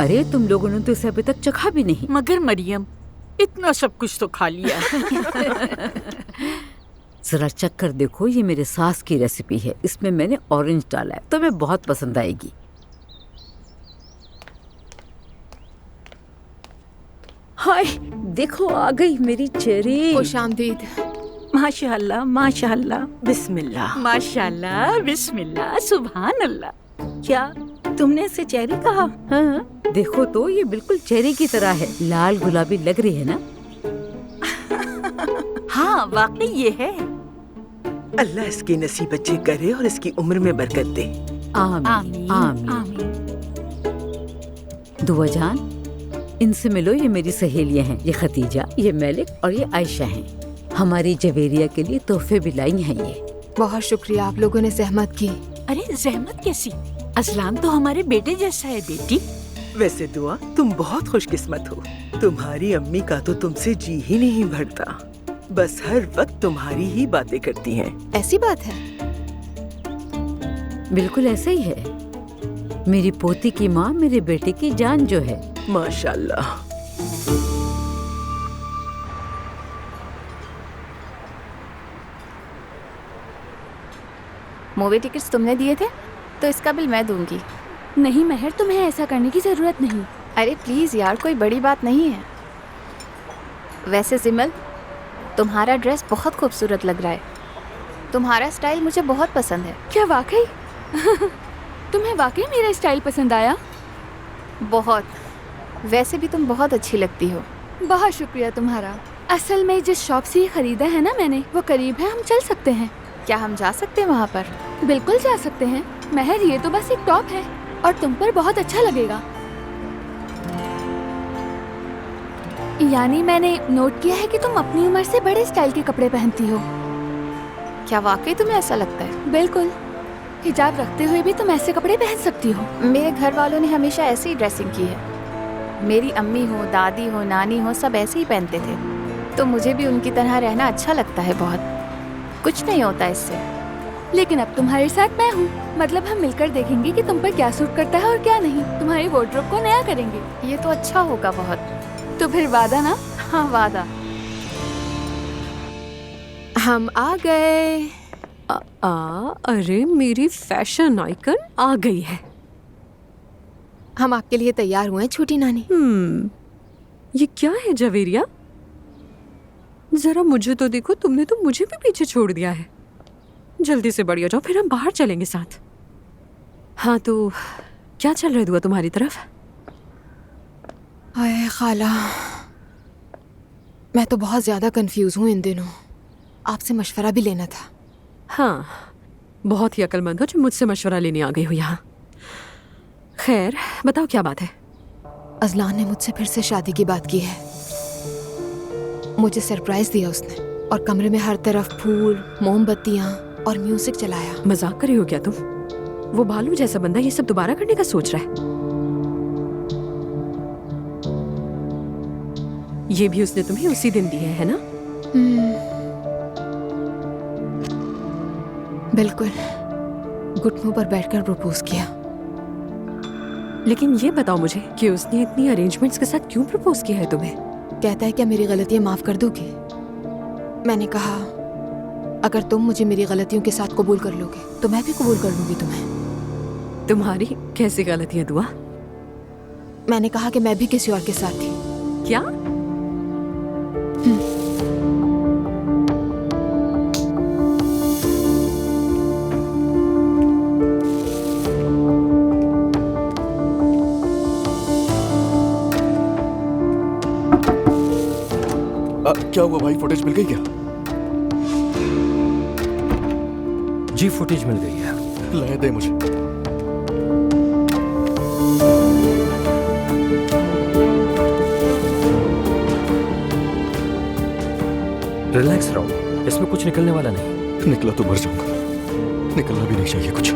अरे तुम लोगों ने तो इसे अभी तक चखा भी नहीं। मगर मरियम, इतना सब कुछ तो खा लिया। जरा चख कर देखो, ये मेरे सास की रेसिपी है, इसमें मैंने ऑरेंज डाला है, तुम्हें बहुत पसंद आएगी। हाय देखो, आ गई मेरी चेरी। खुशामदीद। माशाअल्लाह माशाअल्लाह, बिस्मिल्लाह माशाअल्लाह बिस्मिल्लाह, सुभान अल्लाह। क्या तुमने इसे चेरी कहा? हाँ, देखो तो ये बिल्कुल चेरी की तरह है, लाल गुलाबी लग रही है ना? हाँ वाकई ये है। अल्लाह इसके नसीब अच्छे करे और इसकी उम्र में बरकत दे। आमीन आमीन आमीन। आमीन। दुआ जान, इनसे मिलो, ये मेरी सहेलियां हैं, ये खतीजा, ये मलिक और ये आयशा हैं। हमारी जवेरिया के लिए तोहफे भी लाई हैं ये। बहुत शुक्रिया, आप लोगों ने जहमत की। अरे जहमत कैसी, असलाम तो हमारे बेटे जैसा है बेटी। वैसे दुआ, तुम बहुत खुशकिस्मत हो। तुम्हारी अम्मी का तो तुमसे जी ही नहीं भरता, बस हर वक्त तुम्हारी ही बातें करती हैं। ऐसी बात है? बिल्कुल ऐसा ही है। मेरी पोती की माँ मेरे बेटे की जान जो है। माशाल्लाह। मूवी टिकट्स तुमने दिए थे तो इसका बिल मैं दूंगी। नहीं महर, तुम्हें ऐसा करने की जरूरत नहीं। अरे प्लीज़ यार, कोई बड़ी बात नहीं है। वैसे जिमल, तुम्हारा ड्रेस बहुत खूबसूरत लग रहा है। तुम्हारा स्टाइल मुझे बहुत पसंद है। क्या वाकई? तुम्हें वाकई मेरा स्टाइल पसंद आया? बहुत। वैसे भी तुम बहुत अच्छी लगती हो। बहुत शुक्रिया तुम्हारा। असल में जिस शॉप से ये खरीदा है ना मैंने, वो करीब है, हम चल सकते हैं। क्या हम जा सकते हैं वहाँ पर? बिल्कुल जा सकते हैं महर, ये तो बस एक टॉप है और तुम पर बहुत अच्छा लगेगा। यानी मैंने नोट किया है कि तुम अपनी उम्र से बड़े स्टाइल के कपड़े पहनती हो। क्या वाकई तुम्हें ऐसा लगता है? बिल्कुल, हिजाब रखते हुए भी तुम ऐसे कपड़े पहन सकती हो। मेरे घर वालों ने हमेशा ऐसे ही ड्रेसिंग की है। मेरी अम्मी हो, दादी हो, नानी हो, सब ऐसे ही पहनते थे, तो मुझे भी उनकी तरह रहना अच्छा लगता है बहुत। कुछ नहीं होता इससे। लेकिन अब तुम्हारे साथ मैं हूँ, मतलब हम मिलकर देखेंगे कि तुम पर क्या सूट करता है और क्या नहीं। तुम्हारी वार्डरोब को नया करेंगे। ये तो अच्छा होगा बहुत। तो फिर वादा ना? हाँ वादा। हम आ गए। अरे मेरी फैशन आइकन आ गई है। हम आपके लिए तैयार हुए हैं छोटी नानी। ये क्या है जवेरिया? जरा मुझे तो देखो, तुमने तो मुझे भी पीछे छोड़ दिया है। जल्दी से बढ़िया जाओ, फिर हम बाहर चलेंगे साथ। हाँ तो क्या चल रहा है दुआ तुम्हारी तरफ? हाय खाला, मैं तो बहुत ज्यादा कंफ्यूज हूँ इन दिनों। आपसे मशवरा भी लेना था। हाँ, बहुत ही अक्लमंद हो जो मुझसे मशवरा लेने आ गई हो यहाँ। खैर बताओ क्या बात है? अजलान ने मुझसे फिर से शादी की बात की है। मुझे सरप्राइज दिया उसने और कमरे में हर तरफ फूल, मोमबत्तियाँ और म्यूजिक चलाया। मजाक कर रही हो क्या तुम? वो भालू जैसा बंदा ये सब दोबारा करने का सोच रहा है। ये भी उसने तुम्हें उसी दिन दिया है ना? बिल्कुल, घुटनों पर बैठकर प्रपोज किया। लेकिन ये बताओ मुझे कि उसने इतनी अरेंजमेंट्स के साथ क्यों प्रपोज किया है तुम्हें? कहता है क्या मेरी गलतियां माफ कर दोगे? मैंने कहा अगर तुम मुझे मेरी गलतियों के साथ कबूल कर लोगे तो मैं भी कबूल कर लूंगी तुम्हें। तुम्हारी कैसी गलतियां दुआ? मैंने कहा कि मैं भी किसी और के साथ थी। क्या? क्या हुआ भाई, फुटेज मिल गई क्या? जी फुटेज मिल गई है। लाया दे मुझे। रिलैक्स रहो, इसमें कुछ निकलने वाला नहीं। निकला तो मर जाऊंगा, निकलना भी नहीं चाहिए कुछ।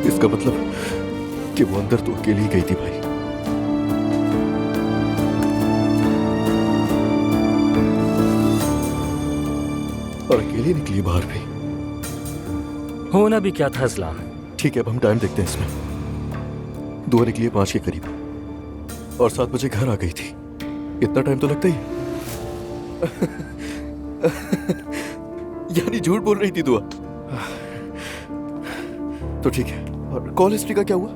इसका मतलब कि वो अंदर तो अकेली ही गई थी भाई। अकेले निकली बाहर भी। होना भी क्या था असलान। ठीक है, अब हम टाइम देखते हैं इसमें। दुआ निकली 5 के करीब और 7 बजे घर आ गई थी। इतना टाइम तो लगता ही है। यानी झूठ बोल रही थी दुआ। तो ठीक है, और कॉल हिस्ट्री का क्या हुआ?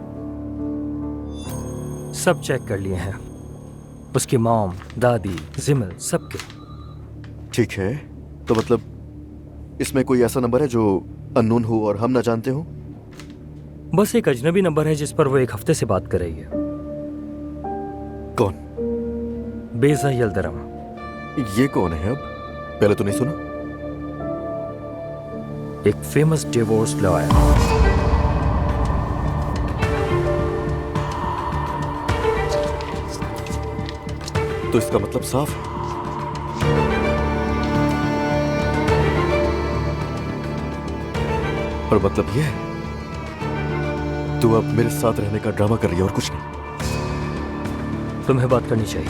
सब चेक कर लिए हैं, उसकी मॉम, दादी, जिमल, सबके। ठीक है, तो मतलब इसमें कोई ऐसा नंबर है जो अननोन हो और हम ना जानते हो? बस एक अजनबी नंबर है जिस पर वो 1 हफ्ते से बात कर रही है। कौन? बेजा यल्दरम। ये कौन है? अब पहले तो नहीं सुना। एक फेमस डिवोर्स लॉयर। तो इसका मतलब साफ है। और मतलब ये है तू अब मेरे साथ रहने का ड्रामा कर रही है और कुछ नहीं। तुम्हें बात करनी चाहिए।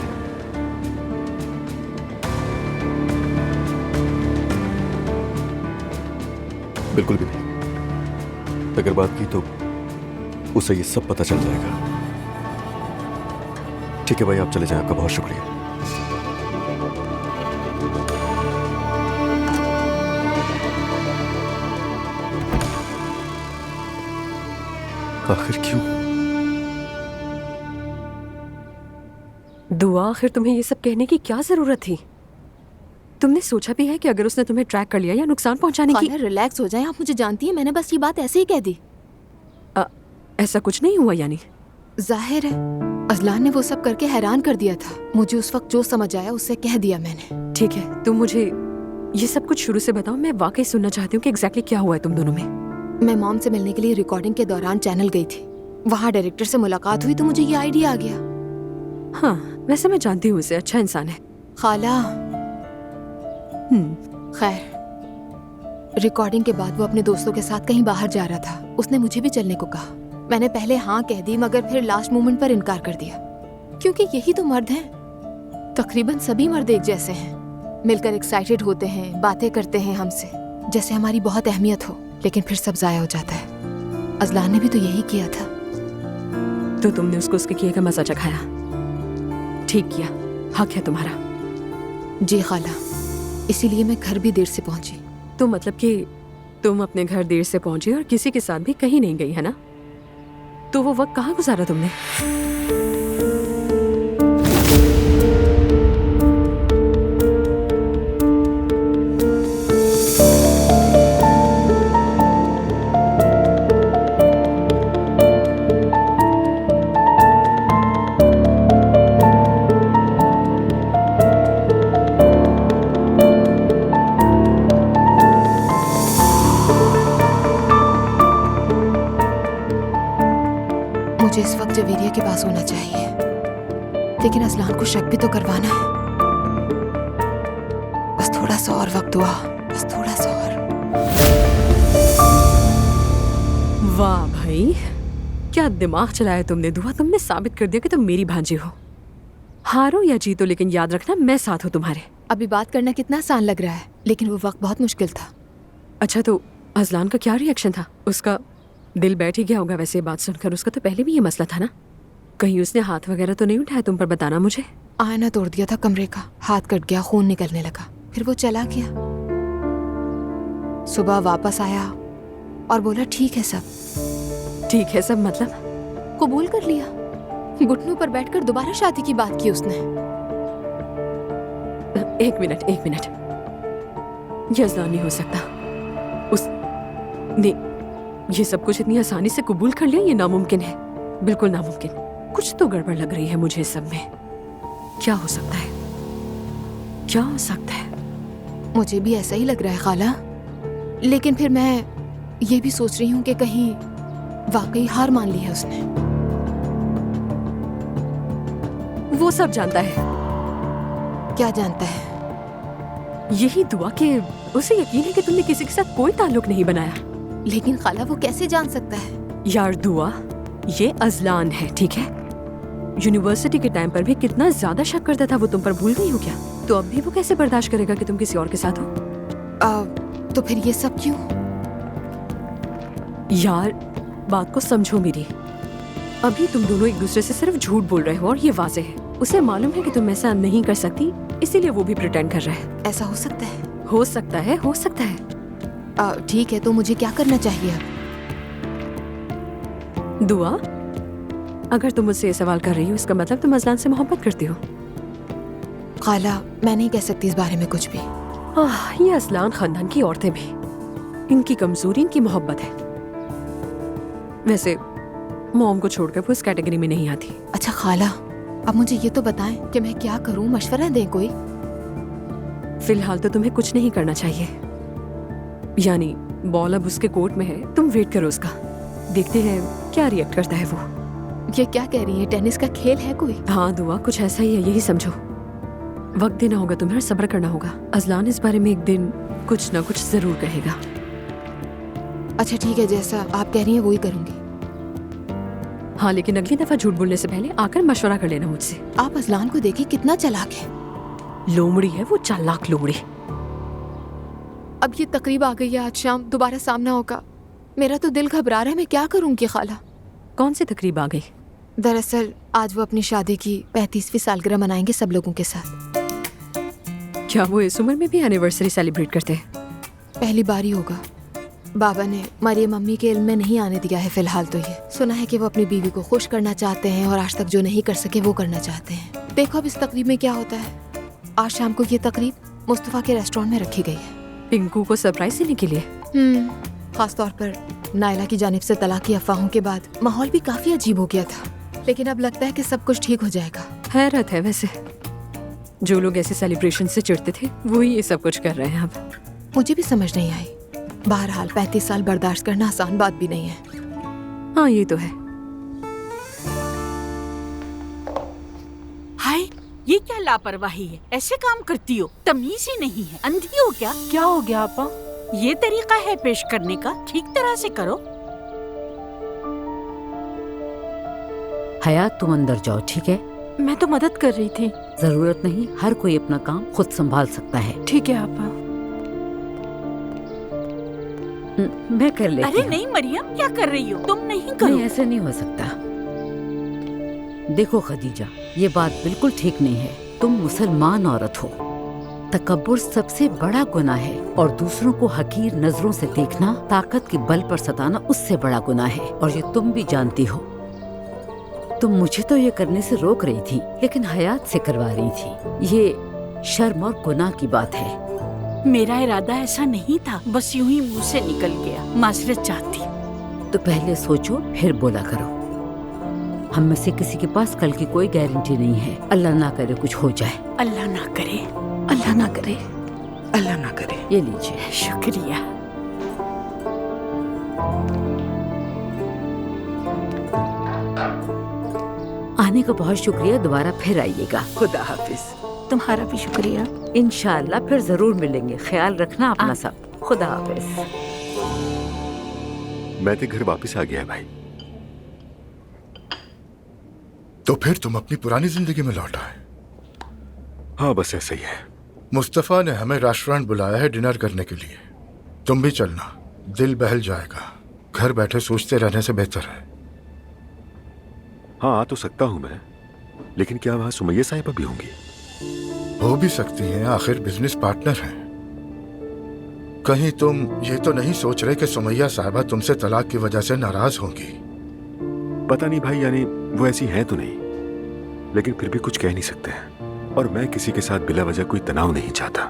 बिल्कुल भी नहीं। अगर बात की तो उसे ये सब पता चल जाएगा। ठीक है भाई, आप चले जाएं। आपका बहुत शुक्रिया। आखिर क्यों? दुआ, आखिर तुम्हें ये सब कहने की क्या जरूरत थी? तुमने सोचा भी है कि अगर उसने तुम्हें ट्रैक कर लिया या नुकसान पहुंचाने की? रिलैक्स हो जाएं, आप मुझे जानती हैं, मैंने बस ये बात ऐसे ही कह दी। ऐसा कुछ नहीं हुआ यानी? जाहिर है अजलान ने वो सब करके हैरान कर दिया था। मुझे उस वक्त जो समझ आया उससे कह दिया मैंने। ठीक है, तुम मुझे ये सब कुछ शुरू से बताओ। मैं वाकई सुनना चाहती हूँ कि एग्जैक्टली क्या हुआ है तुम दोनों में। मैं मॉम से मिलने के लिए रिकॉर्डिंग के दौरान चैनल गई थी। वहाँ डायरेक्टर से मुलाकात हुई तो मुझे ये आइडिया आ गया। हाँ, वैसे मैं जानती हूँ उसे, अच्छा इंसान है। खाला। खैर, रिकॉर्डिंग के बाद वो अपने दोस्तों के साथ कहीं बाहर जा रहा था। उसने मुझे भी चलने को कहा। मैंने पहले हाँ कह दी, मगर फिर लास्ट मोमेंट पर इनकार कर दिया, क्योंकि यही तो मर्द हैं। तकरीबन सभी मर्द एक जैसे हैं, मिलकर एक्साइटेड होते हैं, बातें करते हैं हमसे जैसे हमारी बहुत अहमियत हो, लेकिन फिर सब जाया हो जाता है। अजलान ने भी तो यही किया था। तो तुमने उसको उसके किए का मजा चखाया। ठीक किया, हक है तुम्हारा। जी खाला, इसीलिए मैं घर भी देर से पहुंची। तो मतलब कि तुम अपने घर देर से पहुंची और किसी के साथ भी कहीं नहीं गई, है ना? तो वो वक्त कहाँ गुजारा तुमने? मुझे इस वक्त जवेरिया के पास होना चाहिए, लेकिन अजलान को शक भी तो करवाना है। बस थोड़ा सा और वक्त हुआ, बस थोड़ा सा और। वाह भाई, क्या दिमाग चलाया तुमने दुआ। तुमने साबित कर दिया कि तुम मेरी भांजी हो। हारो या जीतो, लेकिन याद रखना मैं साथ हूँ तुम्हारे। अभी बात करना कितना आसान लग रहा है, लेकिन वो वक्त बहुत मुश्किल था। अच्छा, तो अजलान का क्या रिएक्शन था? उसका दिल बैठ ही गया होगा वैसे ये बात सुनकर। उसका तो पहले भी ये मसला था ना। कहीं उसने हाथ वगैरह तो नहीं उठाया तुम पर? बताना मुझे। आईना तोड़ दिया था कमरे का, हाथ कट गया, खून निकलने लगा, फिर वो चला गया। सुबह वापस आया और बोला ठीक है सब। ठीक है सब मतलब? कबूल कर लिया। घुटनों पर बैठकर दोबारा शादी की बात की उसने। एक मिनट। ये अजलान नहीं हो सकता। उसने ये सब कुछ इतनी आसानी से कबूल कर लिया? ये नामुमकिन है, बिल्कुल नामुमकिन। कुछ तो गड़बड़ लग रही है मुझे इस सब में। क्या हो सकता है? क्या हो सकता है? मुझे भी ऐसा ही लग रहा है खाला, लेकिन फिर मैं ये भी सोच रही हूँ कि कहीं वाकई हार मान ली है उसने। वो सब जानता है। क्या जानता है? यही दुआ कि उसे यकीन है कि तुमने किसी के साथ कोई ताल्लुक नहीं बनाया। लेकिन खाला वो कैसे जान सकता है? यार दुआ, ये अजलान है, ठीक है? यूनिवर्सिटी के टाइम पर भी कितना ज्यादा शक करता था वो तुम पर, भूल गई हो क्या? तो अब भी वो कैसे बर्दाश्त करेगा कि तुम किसी और के साथ हो? तो फिर ये सब क्यों? यार बात को समझो मेरी। अभी तुम दोनों एक दूसरे से सिर्फ झूठ बोल रहे हो और ये वाज़ेह है। उसे मालूम है कि तुम ऐसा नहीं कर सकती, इसीलिए वो भी प्रिटेंड कर रहा है। ऐसा हो सकता है? हो सकता है, हो सकता है। ठीक है, तो मुझे क्या करना चाहिए अब? दुआ, अगर तुम मुझसे ये सवाल कर रही हो इसका मतलब तुम अजलान से मोहब्बत करती हो। खाला, मैं नहीं कह सकती इस बारे में कुछ भी। ये असलान खानदान की औरतें भी, इनकी कमजोरी इनकी मोहब्बत है। वैसे मॉम को छोड़कर वो इस कैटेगरी में नहीं आती। अच्छा खाला, अब मुझे ये तो बताएं कि मैं क्या करूं, मशवरा दें कोई। फिलहाल तो तुम्हें कुछ नहीं करना चाहिए, यानी बॉल अब उसके कोर्ट में है, तुम वेट करो उसका। देखते हैं क्या रिएक्ट करता है वो। ये क्या कह रही है, टेनिस का खेल है कोई? हाँ दुआ, कुछ ऐसा ही है, यही समझो। वक्त देना होगा तुम्हें और सब्र करना होगा। अजलान इस बारे में एक दिन कुछ ना कुछ जरूर कहेगा। अच्छा ठीक है, जैसा आप कह रही हैं वही करूंगी। हाँ, लेकिन अगली दफा झूठ बोलने से पहले आकर मशवरा कर लेना मुझसे। आप अजलान को देखिए, कितना चालाक है। लोमड़ी है वो, चालाक लोमड़ी। अब ये तकरीब आ गई है, आज शाम दोबारा सामना होगा। मेरा तो दिल घबरा रहा है, मैं क्या करूंगी खाला? कौन सी तकरीब आ गई? दरअसल आज वो अपनी शादी की 35वीं सालगिरह मनाएंगे सब लोगों के साथ। क्या वो इस उम्र में भी एनिवर्सरी सेलिब्रेट करते हैं? पहली बार ही होगा। बाबा ने मरियम अम्मी के इल्म में नहीं आने दिया है फिलहाल। तो ये सुना है कि वो अपनी बीवी को खुश करना चाहते हैं और आज तक जो नहीं कर सके वो करना चाहते हैं। देखो अब इस तकरीब में क्या होता है। आज शाम को ये तकरीब मुस्तफा के रेस्टोरेंट में रखी गई है। पिंकू को सरप्राइज देने के लिए? खास तौर पर नायला की जानिब से तलाक की अफवाहों के बाद माहौल भी काफी अजीब हो गया था, लेकिन अब लगता है कि सब कुछ ठीक हो जाएगा। हैरत है वैसे, जो लोग ऐसे सेलिब्रेशन से चिढ़ते थे वही ये सब कुछ कर रहे हैं अब। मुझे भी समझ नहीं आई। बहरहाल 35 साल बर्दाश्त करना आसान बात भी नहीं है। हाँ ये तो है। हाय, ये क्या लापरवाही है? ऐसे काम करती हो, तमीज ही नहीं है। अंधी हो क्या? क्या हो गया आपा? ये तरीका है पेश करने का? ठीक तरह से करो। हयात तुम अंदर जाओ, ठीक है? मैं तो मदद कर रही थी। जरूरत नहीं, हर कोई अपना काम खुद संभाल सकता है। ठीक है आपा। मैं कर लेती अरे हूँ। नहीं मरियम, क्या कर रही हो? तुम नहीं करो। नहीं, ऐसे नहीं हो सकता। देखो खदीजा, ये बात बिल्कुल ठीक नहीं है। तुम मुसलमान औरत हो। तकब्बुर सबसे बड़ा गुनाह है और दूसरों को हकीर नजरों से देखना, ताकत के बल पर सताना उससे बड़ा गुनाह है, और ये तुम भी जानती हो। तुम मुझे तो ये करने से रोक रही थी, लेकिन हयात से करवा रही थी। ये शर्म और गुनाह की बात है। मेरा इरादा ऐसा नहीं था, बस यूं ही मुंह से निकल गया। माजरत चाहती। तो पहले सोचो फिर बोला करो। हम में से किसी के पास कल की कोई गारंटी नहीं है। अल्लाह ना करे कुछ हो जाए। अल्लाह ना करे, अल्लाह ना करे, अल्लाह ना करे। ये लीजिए। शुक्रिया। आने का बहुत शुक्रिया, दोबारा फिर आइएगा। खुदा हाफिज। तुम्हारा भी शुक्रिया। इंशाअल्लाह फिर जरूर मिलेंगे। ख्याल रखना अपना सब। खुदा हाफिज। मैं तो घर वापस आ गया भाई। तो फिर तुम अपनी पुरानी जिंदगी में लौट आए? हाँ बस ऐसा ही है। मुस्तफा ने हमें रेस्टोरेंट बुलाया है डिनर करने के लिए। तुम भी चलना, दिल बहल जाएगा। घर बैठे सोचते रहने से बेहतर है। हाँ आ तो सकता हूँ मैं, लेकिन क्या वहाँ सुमैया साहिबा भी होंगी? हो भी सकती हैं, आखिर बिजनेस पार्टनर हैं। कहीं तुम ये तो नहीं सोच रहे कि सुमैया साहिबा तुमसे तलाक की वजह से नाराज होंगी? पता नहीं भाई, यानी वो ऐसी हैं तो नहीं, लेकिन फिर भी कुछ कह नहीं सकते हैं। और मैं किसी के साथ बिला वजह कोई तनाव नहीं चाहता।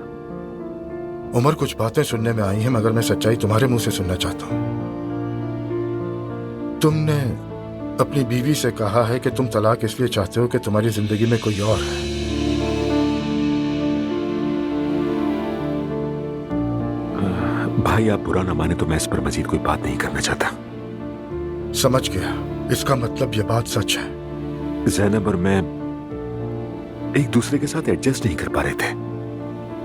उमर, कुछ बातें सुनने में आई हैं, मगर मैं सच्चाई तुम्हारे मुंह से सुनना चाहता हूँ। तुमने अपनी बीवी से कहा है कि तुम तलाक इसलिए चाहते हो कि तुम्हारी जिंदगी में कोई और है। भाई आप बुरा ना माने तो मैं इस पर मजीद कोई बात नहीं करना चाहता। समझ गया, इसका मतलब ये बात सच है। ज़ैनब और मैं एक दूसरे के साथ एडजस्ट नहीं कर पा रहे थे।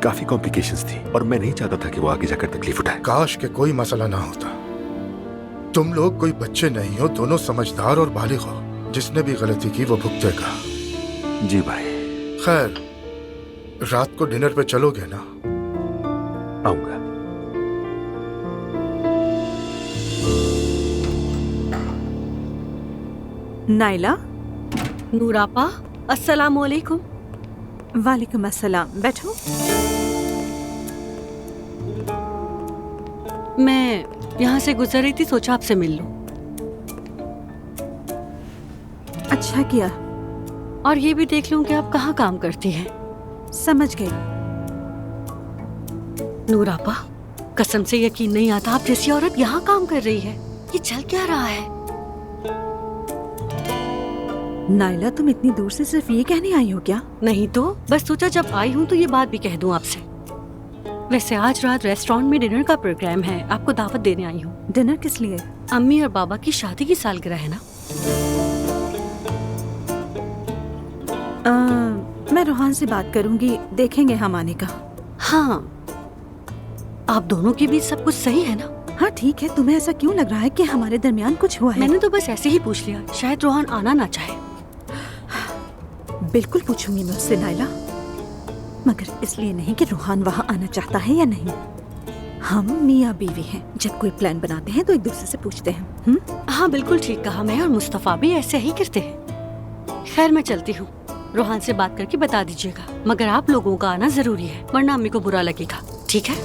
काफी कॉम्प्लिकेशंस थी और मैं नहीं चाहता था कि वो आगे जाकर तकलीफ उठाए। काश के कोई मसला ना होता। तुम लोग कोई बच्चे नहीं हो, दोनों समझदार और बालिग हो। जिसने भी गलती की वो भुगतेगा। जी भाई। खैर, रात को डिनर पे चलोगे ना? आऊंगा। नाइला। नूरापा, अस्सलाम वालेकुम। वालेकुम अस्सलाम, बैठो। मैं यहाँ से गुजर रही थी, सोचा आपसे मिल लूं। अच्छा किया। और ये भी देख लूं कि आप कहाँ काम करती हैं। समझ गई। नूरापा, कसम से यकीन नहीं आता आप जैसी औरत यहाँ काम कर रही है। ये चल क्या रहा है? नाइला, तुम इतनी दूर से सिर्फ ये कहने आई हो क्या? नहीं तो, बस सोचा जब आई हूँ तो ये बात भी कह दूं आपसे। वैसे आज रात रेस्टोरेंट में डिनर का प्रोग्राम है, आपको दावत देने आई हूँ। डिनर किस लिए? अम्मी और बाबा की शादी की सालगिरह है ना। मैं रोहान से बात करूंगी, देखेंगे हम आने का। हाँ, आप दोनों के बीच सब कुछ सही है ना? हाँ ठीक है। तुम्हें ऐसा क्यों लग रहा है कि हमारे दरमियान कुछ हुआ है? मैंने तो बस ऐसे ही पूछ लिया, शायद रोहान आना ना चाहे। बिल्कुल पूछूंगी मैं उससे नाइला, मगर इसलिए नहीं कि रोहान वहाँ आना चाहता है या नहीं। हम मियाँ बीवी हैं, जब कोई प्लान बनाते हैं तो एक दूसरे से पूछते हैं। हाँ बिल्कुल ठीक कहा, मैं और मुस्तफा भी ऐसे ही करते हैं। खैर मैं चलती हूँ, रोहान से बात करके बता दीजिएगा, मगर आप लोगों का आना जरूरी है, वरना अम्मी को बुरा लगेगा। ठीक है?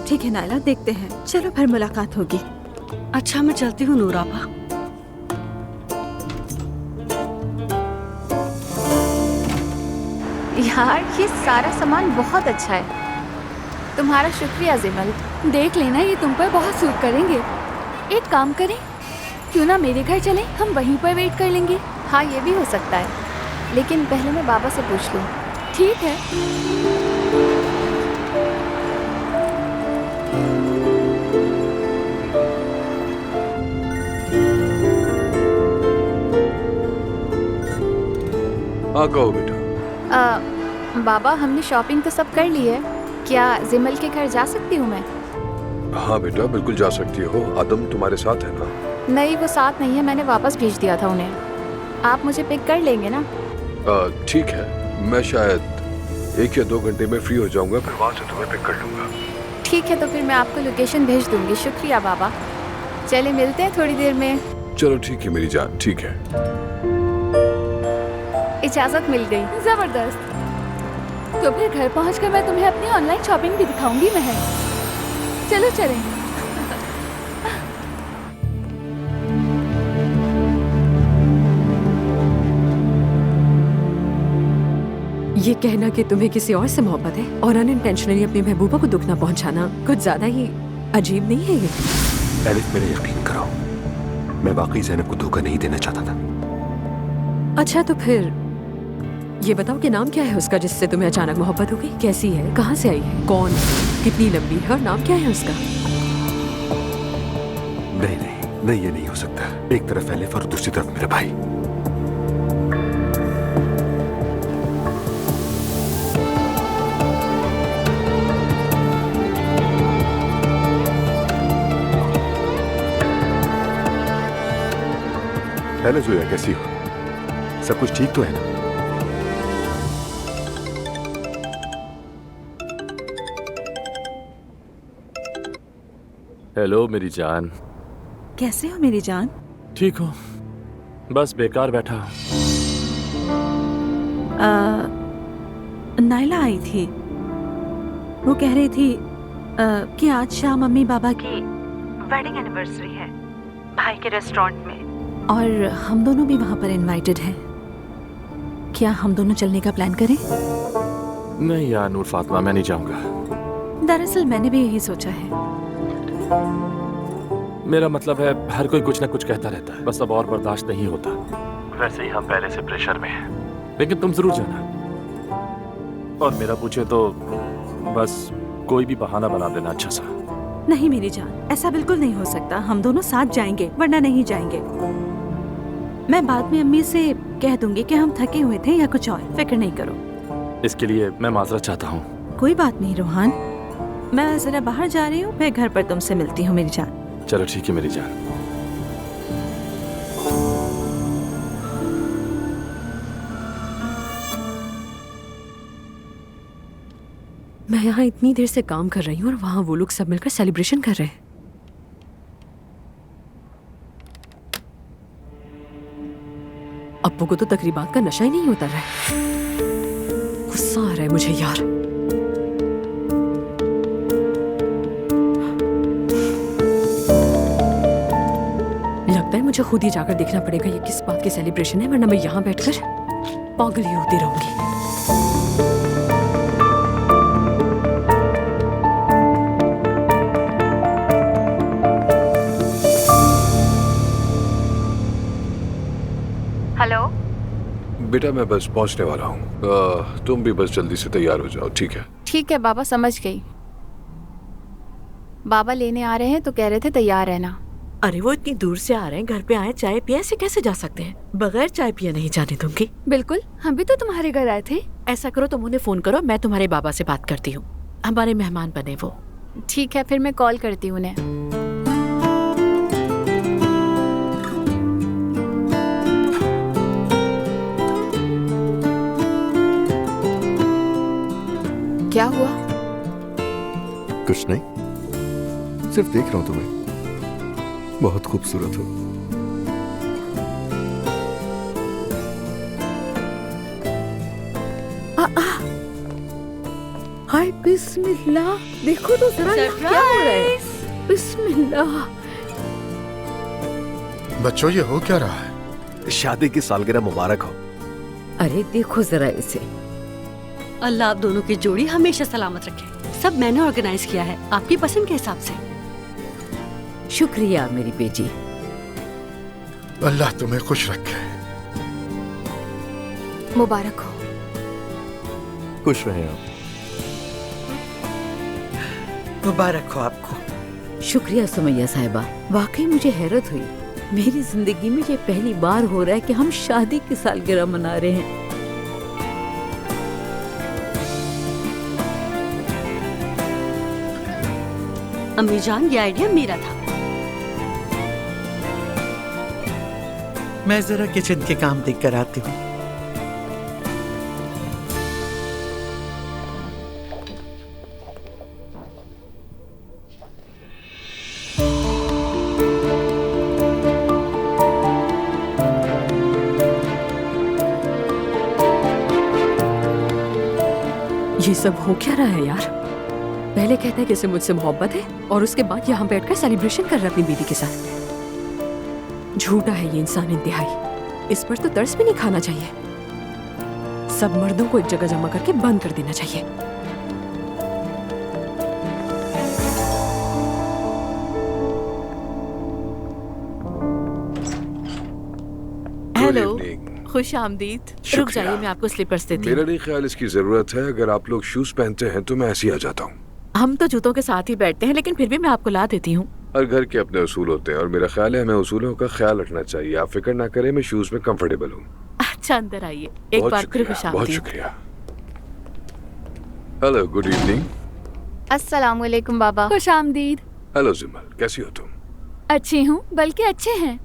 ठीक है नाइला, देखते हैं। चलो फिर मुलाकात होगी। अच्छा मैं चलती हूँ नूरापा। यार ये सारा सामान बहुत अच्छा है। तुम्हारा शुक्रिया जिमल। देख लेना, ये तुम पर बहुत सूट करेंगे। एक काम करें, क्यों ना मेरे घर चलें, हम वहीं पर वेट कर लेंगे। हाँ ये भी हो सकता है, लेकिन पहले मैं बाबा से पूछ लूँ। ठीक है। हाँ कहो बेटा। बाबा हमने शॉपिंग तो सब कर ली है, क्या जिमल के घर जा सकती हूँ मैं? हाँ बेटा बिल्कुल जा सकती हो। आदम तुम्हारे साथ है ना? नहीं वो साथ नहीं है, मैंने वापस भेज दिया था उन्हें। आप मुझे पिक कर लेंगे ना? ठीक है, मैं शायद 1 या 2 घंटे में फ्री हो जाऊंगा, फिर वहाँ से तुम्हें पिक कर लूंगा। ठीक है, तो फिर मैं आपको लोकेशन भेज दूंगी। शुक्रिया बाबा। चले मिलते हैं थोड़ी देर में। चलो ठीक है मेरी जान, ठीक है। इजाजत मिल गई। जबरदस्त। तो फिर घर पहुंचकर मैं तुम्हें अपनी ऑनलाइन शॉपिंग भी दिखाऊंगी। मैं चलो चलें। ये कहना कि तुम्हें किसी और से मोहब्बत है और अनइंटेंशनली अपनी महबूबा को दुख ना पहुंचाना कुछ ज्यादा ही अजीब नहीं है ये? एलिफ मेरा यकीन करो, मैं वाकई ज़ैनब को धोखा नहीं देना चाहता था। अच्छा तो फिर ये बताओ कि नाम क्या है उसका जिससे तुम्हें अचानक मोहब्बत हो गई? कैसी है, कहाँ से आई है, कौन, कितनी लंबी है और नाम क्या है उसका? नहीं ये नहीं हो सकता। एक तरफ एलिफ और दूसरी तरफ मेरा भाई। हेलो जोया, कैसी हो? सब कुछ ठीक तो है ना? हेलो मेरी जान। कैसे हो मेरी जान? ठीक हो, बस बेकार बैठा। नाइला आई थी, वो कह रही थी कि आज शाम मम्मी बाबा की वेडिंग एनिवर्सरी है भाई के रेस्टोरेंट में, और हम दोनों भी वहाँ पर इनवाइटेड हैं। क्या हम दोनों चलने का प्लान करें? नहीं यार नूर फातिमा, मैं नहीं जाऊंगा। दरअसल मैंने भी यही सोचा है। मेरा मतलब है हर कोई कुछ ना कुछ कहता रहता है, बस अब और बर्दाश्त नहीं होता। वैसे ही हम पहले से प्रेशर में हैं, लेकिन तुम जरूर जाना। और मेरा पूछे तो बस कोई भी बहाना बना देना अच्छा सा। नहीं मेरी जान, ऐसा बिल्कुल नहीं हो सकता। हम दोनों साथ जाएंगे, वरना नहीं जाएंगे। मैं बाद में अम्मी से कह दूंगी कि हम थके हुए थे या कुछ और, फिक्र नहीं करो। इसके लिए मैं माजरत चाहता हूँ। कोई बात नहीं रोहान, मैं जरा बाहर जा रही हूँ, फिर घर पर तुमसे मिलती हूँ मेरी जान। चलो ठीक है मेरी जान। मैं यहाँ इतनी देर से काम कर रही हूँ और वहाँ वो लोग सब मिलकर सेलिब्रेशन कर रहे हैं। अब्बू को तो तकरीबात का नशा ही नहीं उतर रहा है। गुस्सा आ रहा है मुझे यार। लगता है मुझे खुद ही जाकर देखना पड़ेगा ये किस बात की सेलिब्रेशन है, वरना मैं यहाँ बैठकर पागल ही होती रहूंगी। हेलो बेटा, मैं बस पहुंचने वाला हूँ। तुम भी बस जल्दी से तैयार हो जाओ, ठीक है? ठीक है बाबा, समझ गई। बाबा लेने आ रहे हैं तो कह रहे थे तैयार रहना। अरे वो इतनी दूर से आ रहे हैं, घर पे आए चाय पिए, ऐसे कैसे जा सकते हैं? बगैर चाय पिए नहीं जाने दूंगी। बिल्कुल, हम भी तो तुम्हारे घर आए थे। ऐसा करो तुम उन्हें फोन करो, मैं तुम्हारे बाबा से बात करती हूँ। हमारे मेहमान बने वो। ठीक है, फिर मैं कॉल करती हूँ उन्हें। क्या हुआ? कुछ नहीं, सिर्फ देख रहा हूं तुम्हें। बहुत खूबसूरत हो। हाय बिस्मिल्लाह, देखो तो जरा ये क्या हो रहा है। बिस्मिल्लाह। बच्चों, ये हो क्या रहा है? शादी की सालगिरह मुबारक हो। अरे देखो जरा इसे। अल्लाह आप दोनों की जोड़ी हमेशा सलामत रखे। सब मैंने ऑर्गेनाइज किया है आपकी पसंद के हिसाब से। शुक्रिया मेरी बेटी। अल्लाह तुम्हें खुश रखे। मुबारक हो। खुश रहें आप। मुबारक हो आपको। शुक्रिया सुमैया साहिबा, वाकई मुझे हैरत हुई। मेरी जिंदगी में ये पहली बार हो रहा है कि हम शादी की सालगिरह मना रहे हैं। अम्मी जान, ये आइडिया मेरा था। मैं जरा किचन के काम देख कर आती हूँ। ये सब हो क्या रहा है यार? पहले कहता है कि इसे मुझसे मोहब्बत है और उसके बाद यहाँ बैठकर सेलिब्रेशन कर रहा है अपनी बीवी के साथ। झूठा है ये इंसान इंतहाई। इस पर तो तरस भी नहीं खाना चाहिए। सब मर्दों को एक जगह जमा करके बंद कर देना चाहिए। हेलो, खुश आमदीद। रुक जाइए, मैं आपको स्लीपर्स देती हूँ। मेरा नहीं ख्याल इसकी जरूरत है। अगर आप लोग शूज पहनते हैं तो मैं ऐसे ही आ जाता हूँ। हम तो जूतों के साथ ही बैठते हैं, लेकिन फिर भी मैं आपको ला देती हूँ। हर घर के अपने उसूल होते हैं और मेरा ख्याल है हमें उसूलों का ख्याल रखना चाहिए। आप फिक्र ना करें, मैं शूज में कंफर्टेबल हूँ। अच्छा, अंदर आइए। एक बार फिर खुश आमदीद। बहुत शुक्रिया। Hello, good evening. अस्सलाम वालेकुम बाबा। खुश आमदीद। हेलो जिमल, कैसी हो तुम? अच्छी हूँ, बल्कि अच्छे हैं।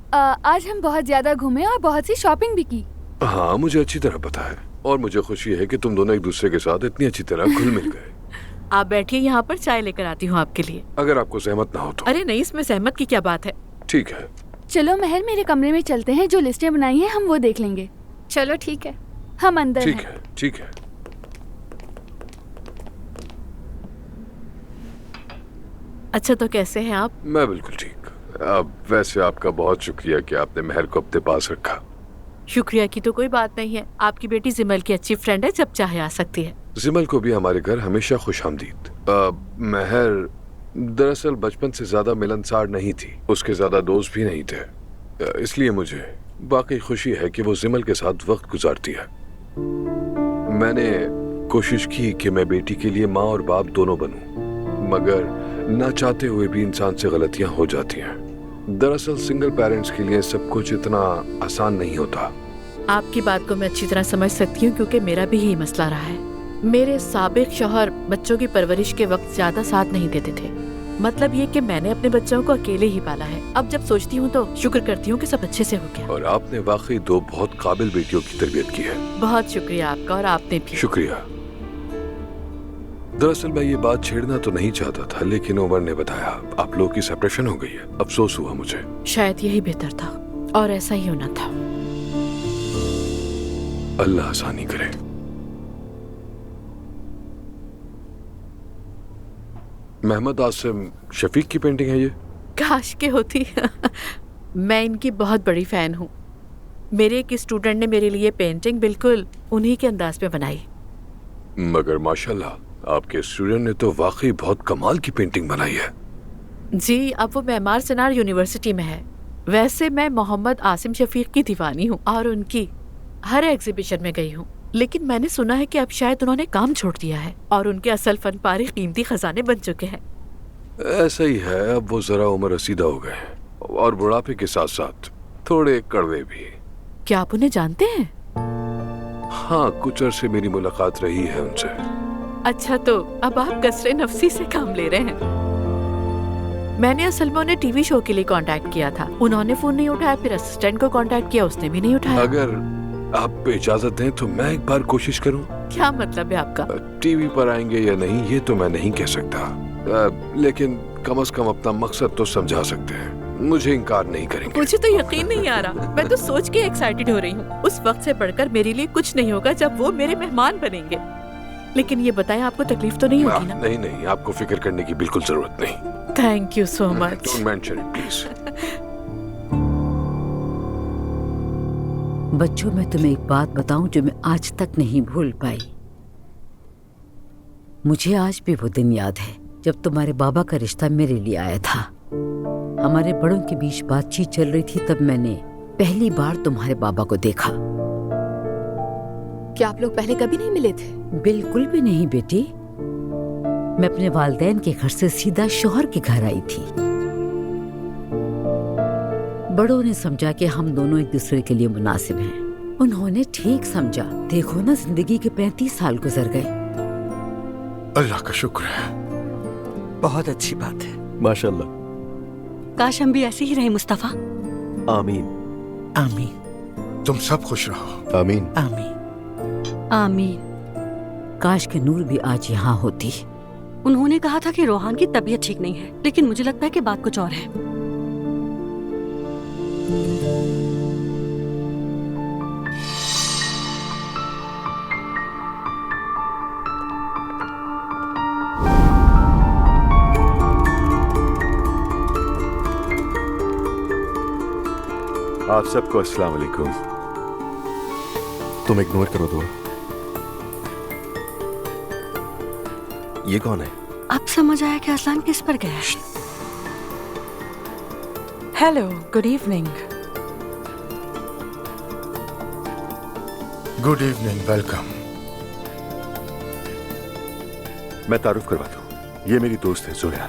आज हम बहुत ज्यादा घूमे और बहुत सी शॉपिंग भी की। हाँ, मुझे अच्छी तरह पता है और मुझे खुशी है कि तुम दोनों एक दूसरे के साथ इतनी अच्छी तरह घुल मिल गए। आप बैठिए, यहाँ पर चाय लेकर आती हूँ आपके लिए। अगर आपको सहमत ना हो तो। अरे नहीं, इसमें सहमत की क्या बात है। ठीक है, चलो महल, मेरे कमरे में चलते हैं। जो लिस्टें बनाई हैं हम वो देख लेंगे। चलो ठीक है, हम अंदर ठीक हैं। है, ठीक है। अच्छा, तो कैसे हैं आप? मैं बिल्कुल ठीक। अब वैसे आपका बहुत शुक्रिया कि आपने महर को अपने पास रखा। शुक्रिया की तो कोई बात नहीं है। आपकी बेटी जिमल की अच्छी फ्रेंड है, जब चाहे आ सकती है। जिमल को भी हमारे घर हमेशा खुशामदीद। महर दरअसल बचपन से ज्यादा मिलनसार नहीं थी, उसके ज्यादा दोस्त भी नहीं थे। इसलिए मुझे वाकई खुशी है कि वो जिमल के साथ वक्त गुजारती है। मैंने कोशिश की कि मैं बेटी के लिए माँ और बाप दोनों बनूं, मगर ना चाहते हुए भी इंसान से गलतियां हो जाती हैं। दरअसल सिंगल पेरेंट्स के लिए सब कुछ इतना आसान नहीं होता। आपकी बात को मैं अच्छी तरह समझ सकती हूँ, क्योंकि मेरा भी यही मसला रहा है। मेरे साबिक शौहर बच्चों की परवरिश के वक्त ज्यादा साथ नहीं देते थे। मतलब ये कि मैंने अपने बच्चों को अकेले ही पाला है। अब जब सोचती हूँ तो शुक्र करती हूँ कि सब अच्छे से हो गया। और आपने वाकई दो बहुत काबिल बेटियों की तरबियत की है। बहुत शुक्रिया आपका, और आपने भी। शुक्रिया। दरअसल मैं ये बात छेड़ना तो नहीं चाहता था, लेकिन उमर ने बताया आप लोग की सेपरेशन हो गई है। अफसोस हुआ मुझे। शायद यही बेहतर था और ऐसा ही होना था। अल्लाह आसानी करे। मोहम्मद आसिम शफीक की पेंटिंग है ये? काश के होती। मैं इनकी बहुत बड़ी फैन हूँ। मेरे एक स्टूडेंट ने मेरे लिए पेंटिंग बिल्कुल उन्हीं के अंदाज में बनाई। मगर माशाल्लाह आपके स्टूडेंट ने तो वाकई बहुत कमाल की पेंटिंग बनाई है। जी, अब वो मैमार सनार यूनिवर्सिटी में है। वैसे मैं मोहम्मद आसिम शफीक की दीवानी हूँ और उनकी हर एग्जीबिशन में गई हूँ, लेकिन मैंने सुना है कि अब शायद उन्होंने काम छोड़ दिया है और उनके असल फन पारे कीमती खजाने बन चुके हैं। ऐसा ही है, अब वो जरा उम्र रसीदा हो गए और बुढ़ापे के साथ साथ थोड़े कड़वे भी। क्या आप उन्हें जानते हैं? हाँ, कुछ अरसे मेरी मुलाकात रही है उनसे। अच्छा, तो अब आप कसरे नफसी से काम ले रहे हैं। मैंने असल में उन्हें टीवी शो के लिए कांटेक्ट किया था। उन्होंने फोन नहीं उठाया, फिर असिस्टेंट को कांटेक्ट किया, उसने भी नहीं उठाया। अगर आप इजाजत दें तो मैं एक बार कोशिश करूं। क्या मतलब है आपका? टीवी पर आएंगे या नहीं ये तो मैं नहीं कह सकता, लेकिन कम से कम अपना मकसद तो समझा सकते हैं। मुझे इनकार नहीं करेंगे। मुझे तो यकीन नहीं आ रहा। मैं तो सोच के एक्साइटेड हो रही हूँ। उस वक्त से बढ़कर मेरे लिए कुछ नहीं होगा जब वो मेरे मेहमान बनेंगे। लेकिन ये बताएं, आपको तकलीफ तो नहीं होगी ना? नहीं नहीं, आपको फिक्र करने की बिल्कुल जरूरत नहीं। Thank you so much. Don't mention it please. बच्चों, मैं तुम्हें एक बात बताऊं जो मैं आज तक नहीं भूल पाई। मुझे आज भी वो दिन याद है जब तुम्हारे बाबा का रिश्ता मेरे लिए आया था। हमारे बड़ों के बीच बातचीत चल रही थी, तब मैंने पहली बार तुम्हारे बाबा को देखा। क्या आप लोग पहले कभी नहीं मिले थे? बिल्कुल भी नहीं बेटी। मैं अपने वालिदैन के घर से सीधा शौहर के घर आई थी। बड़ों ने समझा कि हम दोनों एक दूसरे के लिए मुनासिब हैं। उन्होंने ठीक समझा। देखो ना, जिंदगी के 35 साल गुजर गए। अल्लाह का शुक्र है। बहुत अच्छी बात है। माशाल्लाह। काश हम भी ऐसे ही रहे मुस्तफा। आमीन आमीन। तुम सब खुश रहो। आमीन आमीन आमीन। काश के नूर भी आज यहाँ होती। उन्होंने कहा था कि रोहान की तबीयत ठीक नहीं है, लेकिन मुझे लगता है कि बात कुछ और है। आप सबको अस्सलाम वालेकुम। तुम इग्नोर करो दुआ। ये कौन है? अब समझ आया कि असलान किस पर गया है। Hello, good evening. Good evening, welcome. मैं तारुफ करवाता हूँ, ये मेरी दोस्त है जोया।